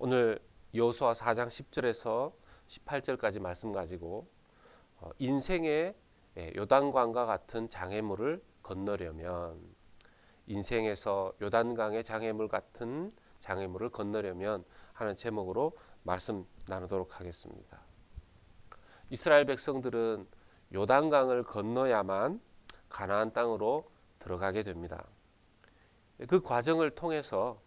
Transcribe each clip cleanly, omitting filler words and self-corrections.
오늘 여호수아 4장 10절에서 18절까지 말씀 가지고 인생의 요단강과 같은 장애물을 건너려면, 인생에서 요단강의 장애물 같은 장애물을 건너려면 하는 제목으로 말씀 나누도록 하겠습니다. 이스라엘 백성들은 요단강을 건너야만 가나안 땅으로 들어가게 됩니다. 그 과정을 통해서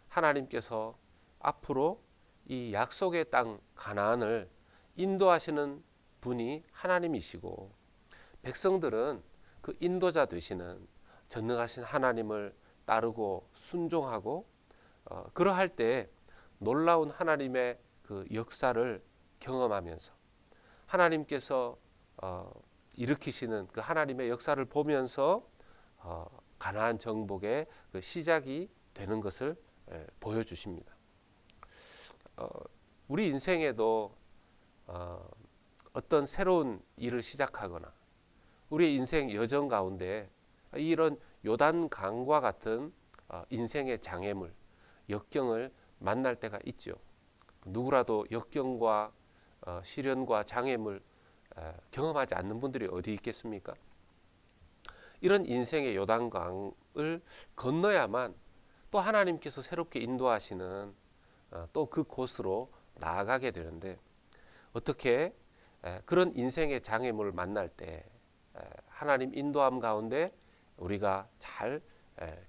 하나님께서 앞으로 이 약속의 땅 가나안을 인도하시는 분이 하나님이시고, 백성들은 그 인도자 되시는 전능하신 하나님을 따르고 순종하고 그러할 때 놀라운 하나님의 그 역사를 경험하면서 하나님께서 일으키시는 그 하나님의 역사를 보면서 가나안 정복의 그 시작이 되는 것을 보여주십니다. 우리 인생에도 어떤 새로운 일을 시작하거나 우리의 인생 여정 가운데 이런 요단강과 같은 인생의 장애물, 역경을 만날 때가 있죠. 누구라도 역경과 시련과 장애물 경험하지 않는 분들이 어디 있겠습니까? 이런 인생의 요단강을 건너야만 또 하나님께서 새롭게 인도하시는 또 그 곳으로 나아가게 되는데, 어떻게 그런 인생의 장애물을 만날 때 하나님 인도함 가운데 우리가 잘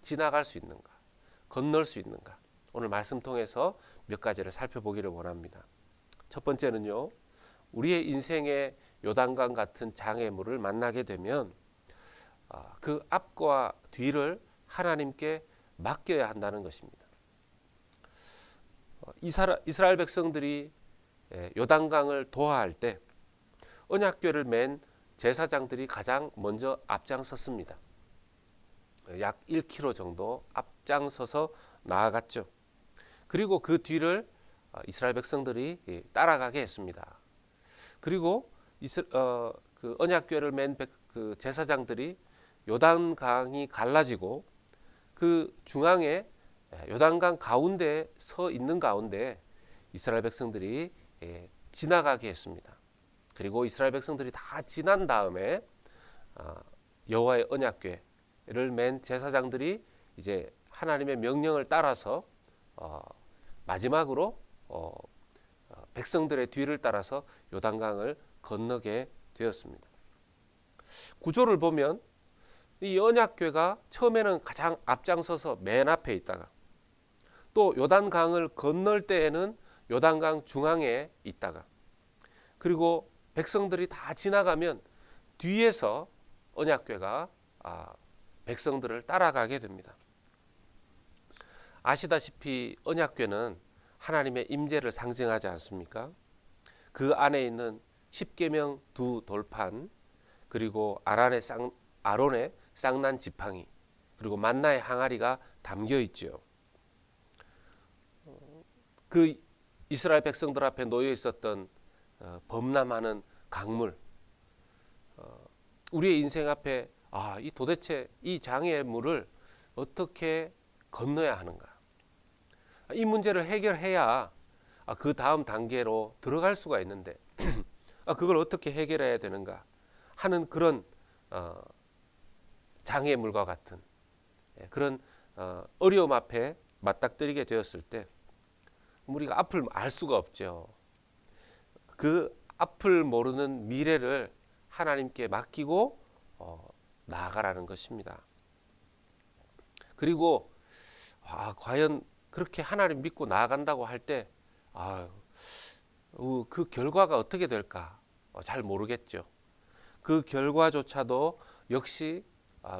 지나갈 수 있는가, 건널 수 있는가, 오늘 말씀 통해서 몇 가지를 살펴보기를 원합니다. 첫 번째는요, 우리의 인생의 요단강 같은 장애물을 만나게 되면 그 앞과 뒤를 하나님께 맡겨야 한다는 것입니다. 이스라엘 백성들이 요단강을 도하할 때 언약궤를 맨 제사장들이 가장 먼저 앞장섰습니다. 약 1km 정도 앞장서서 나아갔죠. 그리고 그 뒤를 이스라엘 백성들이 따라가게 했습니다. 그리고 그 언약궤를 맨 그 제사장들이 요단강이 갈라지고 그 중앙에 요단강 가운데 서 있는 가운데 이스라엘 백성들이 지나가게 했습니다. 그리고 이스라엘 백성들이 다 지난 다음에 여호와의 언약궤를 맨 제사장들이 이제 하나님의 명령을 따라서 마지막으로 백성들의 뒤를 따라서 요단강을 건너게 되었습니다. 구조를 보면 이 언약궤가 처음에는 가장 앞장서서 맨 앞에 있다가, 또 요단강을 건널 때에는 요단강 중앙에 있다가, 그리고 백성들이 다 지나가면 뒤에서 언약궤가 백성들을 따라가게 됩니다. 아시다시피 언약궤는 하나님의 임재를 상징하지 않습니까? 그 안에 있는 십계명 두 돌판, 그리고 아론의 쌍난 지팡이, 그리고 만나의 항아리가 담겨 있죠. 그 이스라엘 백성들 앞에 놓여 있었던 범람하는 강물, 우리의 인생 앞에 도대체 이 장애물을 어떻게 건너야 하는가, 이 문제를 해결해야 그 다음 단계로 들어갈 수가 있는데 그걸 어떻게 해결해야 되는가 하는 그런 장애물과 같은 그런 어려움 앞에 맞닥뜨리게 되었을 때 우리가 앞을 알 수가 없죠. 그 앞을 모르는 미래를 하나님께 맡기고 나아가라는 것입니다. 그리고 과연 그렇게 하나님 믿고 나아간다고 할 때 그 결과가 어떻게 될까 잘 모르겠죠. 그 결과조차도 역시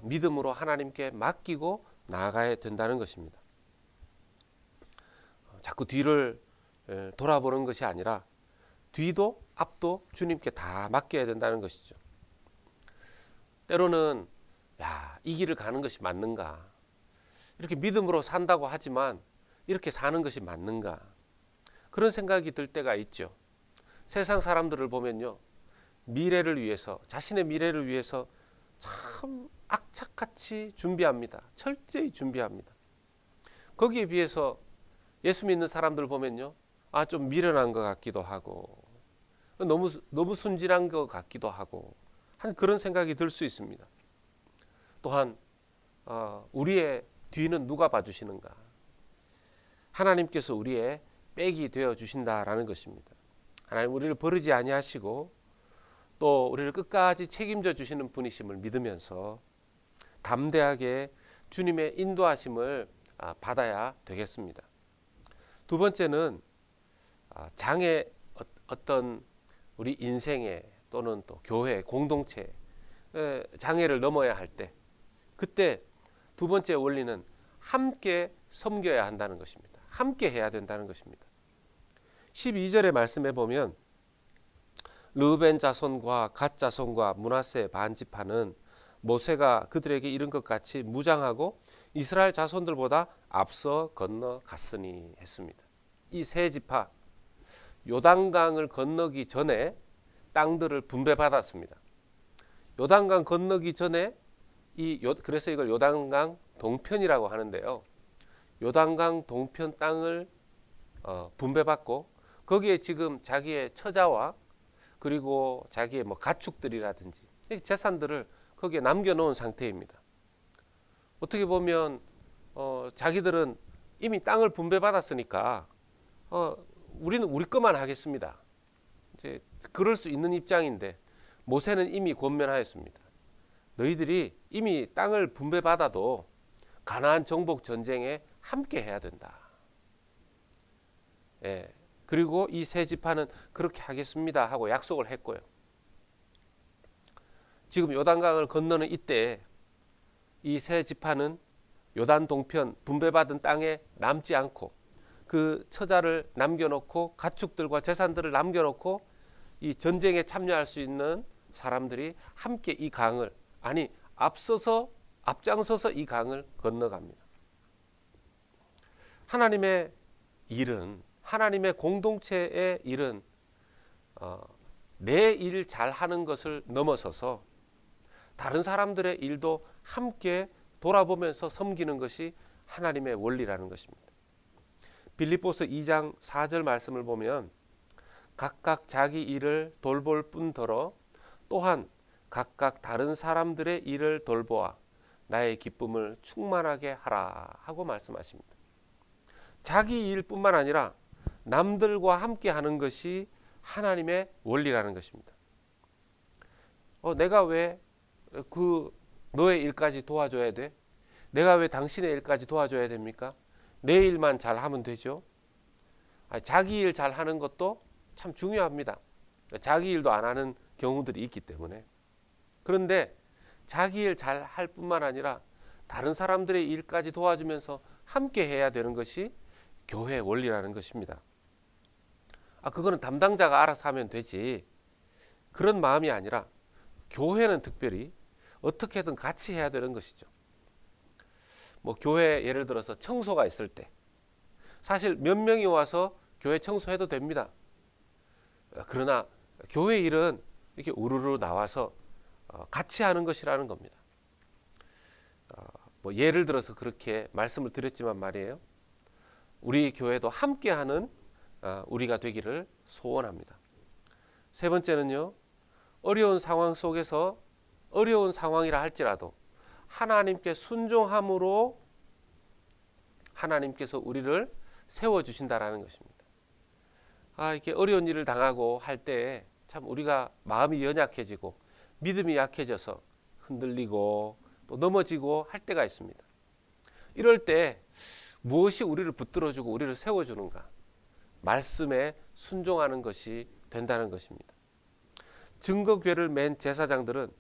믿음으로 하나님께 맡기고 나아가야 된다는 것입니다. 자꾸 뒤를 돌아보는 것이 아니라 뒤도 앞도 주님께 다 맡겨야 된다는 것이죠. 때로는 이 길을 가는 것이 맞는가, 이렇게 믿음으로 산다고 하지만 이렇게 사는 것이 맞는가, 그런 생각이 들 때가 있죠. 세상 사람들을 보면요, 미래를 위해서, 자신의 미래를 위해서 참 악착같이 준비합니다. 철저히 준비합니다. 거기에 비해서 예수 믿는 사람들 보면요, 좀 미련한 것 같기도 하고 너무 순진한 것 같기도 하고 한 그런 생각이 들 수 있습니다. 또한 우리의 뒤는 누가 봐주시는가? 하나님께서 우리의 백이 되어 주신다라는 것입니다. 하나님 우리를 버리지 아니하시고 또 우리를 끝까지 책임져 주시는 분이심을 믿으면서 담대하게 주님의 인도하심을 받아야 되겠습니다. 두 번째는 장애 어떤 우리 인생에 또는 또 교회 공동체 장애를 넘어야 할 때, 그때 두 번째 원리는 함께 섬겨야 한다는 것입니다. 함께 해야 된다는 것입니다. 12절의 말씀에 보면 르우벤 자손과 갓 자손과 므낫세 반 지파는 모세가 그들에게 이른 것 같이 무장하고 이스라엘 자손들보다 앞서 건너갔으니 했습니다. 이 세 지파 요단강을 건너기 전에 땅들을 분배받았습니다. 요단강 건너기 전에 그래서 이걸 요단강 동편이라고 하는데요. 요단강 동편 땅을 분배받고 거기에 지금 자기의 처자와 그리고 자기의 가축들이라든지 재산들을 거기에 남겨놓은 상태입니다. 어떻게 보면 자기들은 이미 땅을 분배받았으니까 우리는 우리 것만 하겠습니다. 이제 그럴 수 있는 입장인데 모세는 이미 권면하였습니다. 너희들이 이미 땅을 분배받아도 가나안 정복 전쟁에 함께 해야 된다. 예. 그리고 이 세 지파는 그렇게 하겠습니다 하고 약속을 했고요. 지금 요단강을 건너는 이때 이 세 지파는 요단 동편 분배받은 땅에 남지 않고 그 처자를 남겨놓고 가축들과 재산들을 남겨놓고 이 전쟁에 참여할 수 있는 사람들이 함께 이 강을 앞장서서 이 강을 건너갑니다. 하나님의 일은, 하나님의 공동체의 일은 내 일 잘하는 것을 넘어서서 다른 사람들의 일도 함께 돌아보면서 섬기는 것이 하나님의 원리라는 것입니다. 빌립보서 2장 4절 말씀을 보면 각각 자기 일을 돌볼 뿐더러 또한 각각 다른 사람들의 일을 돌보아 나의 기쁨을 충만하게 하라 하고 말씀하십니다. 자기 일뿐만 아니라 남들과 함께 하는 것이 하나님의 원리라는 것입니다. 내가 왜 너의 일까지 도와줘야 돼? 내가 왜 당신의 일까지 도와줘야 됩니까? 내 일만 잘하면 되죠. 자기 일 잘하는 것도 참 중요합니다. 자기 일도 안 하는 경우들이 있기 때문에. 그런데 자기 일 잘할 뿐만 아니라 다른 사람들의 일까지 도와주면서 함께 해야 되는 것이 교회의 원리라는 것입니다. 그거는 담당자가 알아서 하면 되지. 그런 마음이 아니라 교회는 특별히 어떻게든 같이 해야 되는 것이죠. 교회 예를 들어서 청소가 있을 때 사실 몇 명이 와서 교회 청소해도 됩니다. 그러나 교회 일은 이렇게 우르르 나와서 같이 하는 것이라는 겁니다. 예를 들어서 그렇게 말씀을 드렸지만 말이에요. 우리 교회도 함께하는 우리가 되기를 소원합니다. 세 번째는요. 어려운 상황 속에서 어려운 상황이라 할지라도 하나님께 순종함으로 하나님께서 우리를 세워주신다라는 것입니다. 이렇게 어려운 일을 당하고 할 때 참 우리가 마음이 연약해지고 믿음이 약해져서 흔들리고 또 넘어지고 할 때가 있습니다. 이럴 때 무엇이 우리를 붙들어주고 우리를 세워주는가? 말씀에 순종하는 것이 된다는 것입니다. 증거궤를 맨 제사장들은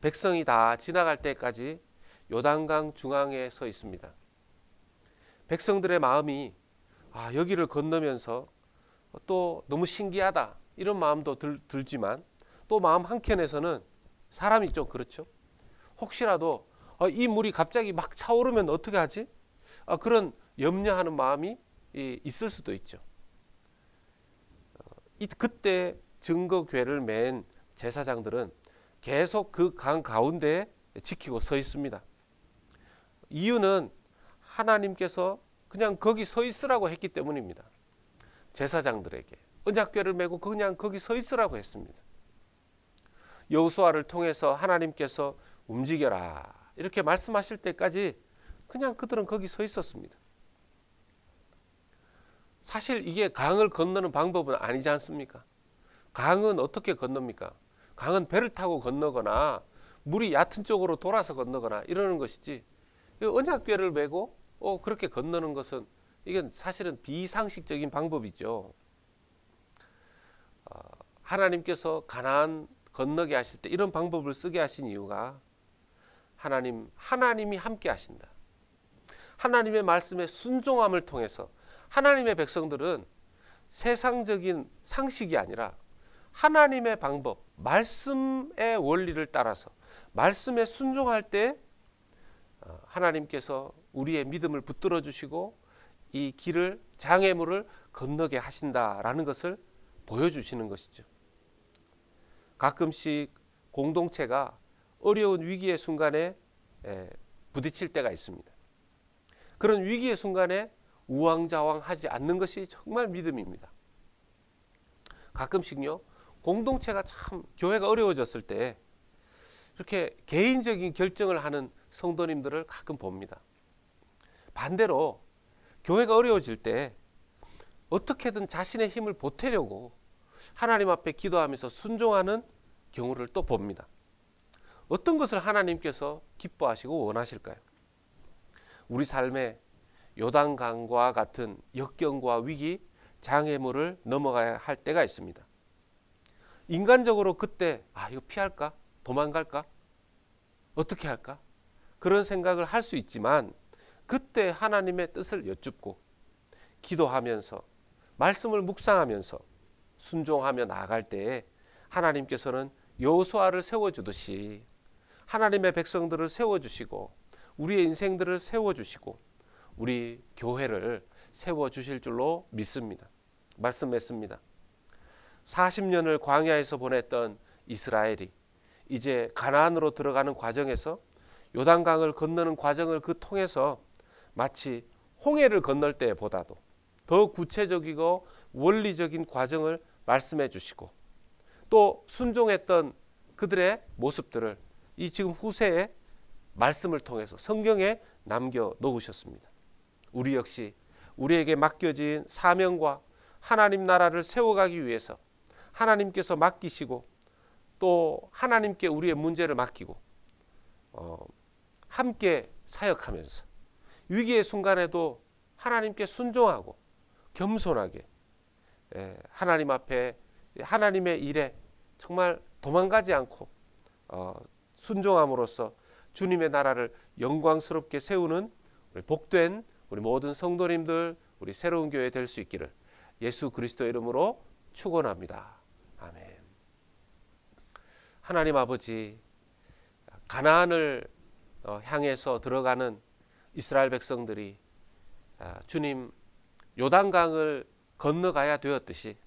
백성이 다 지나갈 때까지 요단강 중앙에 서 있습니다. 백성들의 마음이 여기를 건너면서 또 너무 신기하다 이런 마음도 들지만 또 마음 한켠에서는 사람이 좀 그렇죠. 혹시라도 이 물이 갑자기 막 차오르면 어떻게 하지? 그런 염려하는 마음이 있을 수도 있죠. 그때 증거궤를 맨 제사장들은 계속 그 강 가운데에 지키고 서 있습니다. 이유는 하나님께서 그냥 거기 서 있으라고 했기 때문입니다. 제사장들에게 언약궤를 메고 그냥 거기 서 있으라고 했습니다. 여호수아를 통해서 하나님께서 움직여라 이렇게 말씀하실 때까지 그냥 그들은 거기 서 있었습니다. 사실 이게 강을 건너는 방법은 아니지 않습니까? 강은 어떻게 건넙니까? 강은 배를 타고 건너거나 물이 얕은 쪽으로 돌아서 건너거나 이러는 것이지, 언약궤를 메고 그렇게 건너는 것은 이건 사실은 비상식적인 방법이죠. 하나님께서 가나안 건너게 하실 때 이런 방법을 쓰게 하신 이유가 하나님이 함께 하신다. 하나님의 말씀에 순종함을 통해서 하나님의 백성들은 세상적인 상식이 아니라 하나님의 방법, 말씀의 원리를 따라서 말씀에 순종할 때 하나님께서 우리의 믿음을 붙들어 주시고 이 길을, 장애물을 건너게 하신다라는 것을 보여주시는 것이죠. 가끔씩 공동체가 어려운 위기의 순간에 부딪힐 때가 있습니다. 그런 위기의 순간에 우왕좌왕하지 않는 것이 정말 믿음입니다. 가끔씩요, 공동체가 참 교회가 어려워졌을 때 이렇게 개인적인 결정을 하는 성도님들을 가끔 봅니다. 반대로 교회가 어려워질 때 어떻게든 자신의 힘을 보태려고 하나님 앞에 기도하면서 순종하는 경우를 또 봅니다. 어떤 것을 하나님께서 기뻐하시고 원하실까요? 우리 삶에 요단강과 같은 역경과 위기, 장애물을 넘어가야 할 때가 있습니다. 인간적으로 그때 이거 피할까? 도망갈까? 어떻게 할까? 그런 생각을 할 수 있지만 그때 하나님의 뜻을 여쭙고 기도하면서 말씀을 묵상하면서 순종하며 나아갈 때에 하나님께서는 여호수아를 세워주듯이 하나님의 백성들을 세워주시고 우리의 인생들을 세워주시고 우리 교회를 세워주실 줄로 믿습니다. 말씀했습니다. 40년을 광야에서 보냈던 이스라엘이 이제 가나안으로 들어가는 과정에서 요단강을 건너는 과정을 통해서 마치 홍해를 건널 때보다도 더 구체적이고 원리적인 과정을 말씀해 주시고 또 순종했던 그들의 모습들을 이 지금 후세의 말씀을 통해서 성경에 남겨 놓으셨습니다. 우리 역시 우리에게 맡겨진 사명과 하나님 나라를 세워가기 위해서 하나님께서 맡기시고 또 하나님께 우리의 문제를 맡기고 함께 사역하면서 위기의 순간에도 하나님께 순종하고 겸손하게 하나님 앞에 하나님의 일에 정말 도망가지 않고 순종함으로써 주님의 나라를 영광스럽게 세우는 우리 복된 우리 모든 성도님들, 우리 새로운 교회 될 수 있기를 예수 그리스도의 이름으로 축원합니다. 아멘. 하나님 아버지, 가나안을 향해서 들어가는 이스라엘 백성들이 주님 요단강을 건너가야 되었듯이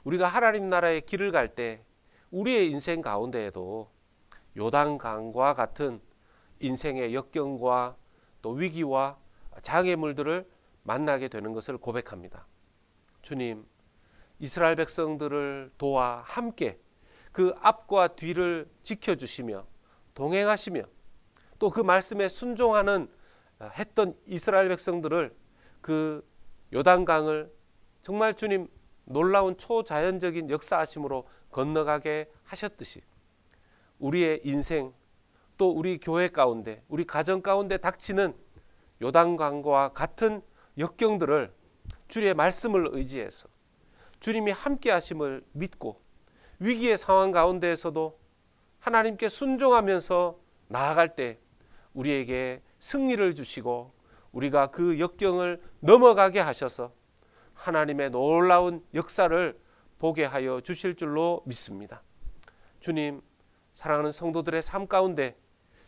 우리가 하나님 나라의 길을 갈 때 우리의 인생 가운데에도 요단강과 같은 인생의 역경과 또 위기와 장애물들을 만나게 되는 것을 고백합니다. 주님, 이스라엘 백성들을 도와 함께 그 앞과 뒤를 지켜주시며 동행하시며 또 그 말씀에 순종하는 했던 이스라엘 백성들을 그 요단강을 정말 주님 놀라운 초자연적인 역사하심으로 건너가게 하셨듯이 우리의 인생 또 우리 교회 가운데 우리 가정 가운데 닥치는 요단강과 같은 역경들을 주님의 말씀을 의지해서 주님이 함께 하심을 믿고 위기의 상황 가운데에서도 하나님께 순종하면서 나아갈 때 우리에게 승리를 주시고 우리가 그 역경을 넘어가게 하셔서 하나님의 놀라운 역사를 보게 하여 주실 줄로 믿습니다. 주님, 사랑하는 성도들의 삶 가운데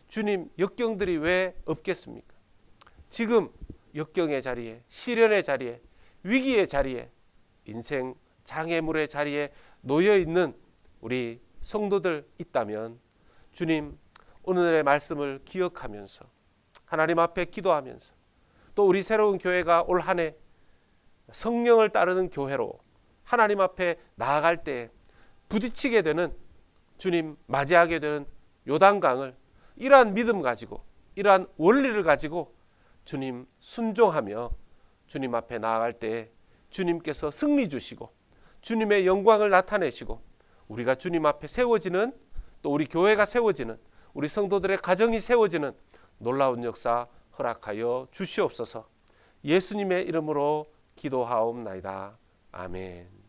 주님 역경들이 왜 없겠습니까? 지금 역경의 자리에, 시련의 자리에, 위기의 자리에, 인생 장애물의 자리에 놓여 있는 우리 성도들 있다면 주님 오늘의 말씀을 기억하면서 하나님 앞에 기도하면서 또 우리 새로운 교회가 올 한 해 성령을 따르는 교회로 하나님 앞에 나아갈 때 부딪히게 되는, 주님 맞이하게 되는 요단강을 이러한 믿음 가지고, 이러한 원리를 가지고 주님 순종하며 주님 앞에 나아갈 때 주님께서 승리 주시고 주님의 영광을 나타내시고 우리가 주님 앞에 세워지는, 또 우리 교회가 세워지는, 우리 성도들의 가정이 세워지는 놀라운 역사 허락하여 주시옵소서. 예수님의 이름으로 기도하옵나이다. 아멘.